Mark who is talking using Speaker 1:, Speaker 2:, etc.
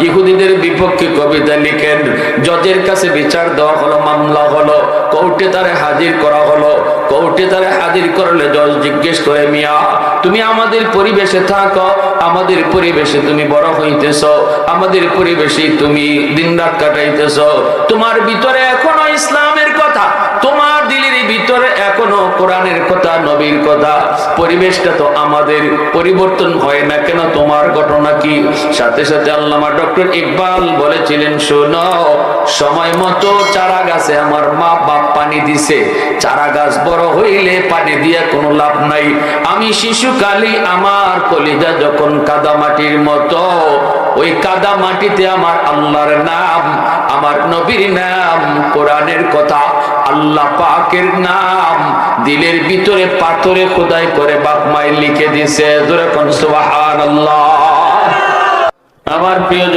Speaker 1: ইহুদিদের বিপক্ষে কবিতা লিখেন, জজের কাছে বিচার দেওয়া হলো, মামলা হলো, কোর্টে তারে হাজির করা হলো। কোর্টে তারে হাজির করলে জজ জিজ্ঞেস করে, মিয়া তুমি আমাদের পরিবেশে থাকো, আমাদের পরিবেশে তুমি বড় হইতেছ, আমাদের পরিবেশে তুমি দিনরাত কাটাইতেছ, তোমার ভিতরে এখনো ইসলামের কথা, তোমার দিলের ভিতরে এখনো কোরআনের কথা, নবীর কথা, পরিবেশটা তো আমাদের পরিবর্তন হয় না কেন, তোমার ঘটনা কি? সাথে সাথে আল্লামা ডক্টর ইকবাল বলেছিলেন, শোনো, সময় মতো চারা গাছে আমার মা বাপ পানি দিছে, চারা গাছ বড় হইলে পানি দিয়ে কোনো লাভ নাই। আমি শিশুকালে আমার কলিজা যখন কাদা মাটির মতো, ওই কাদা মাটিতে আমার আল্লাহর নাম, আমার নবীর নাম, কোরআনের কথা, আল্লাহ পাকের নাম দিলের ভিতরে পাথরে খোদাই করে বাপ মাই লিখে দিছে। জোরে কোন সুবহানাল্লাহ। আমার প্রিয়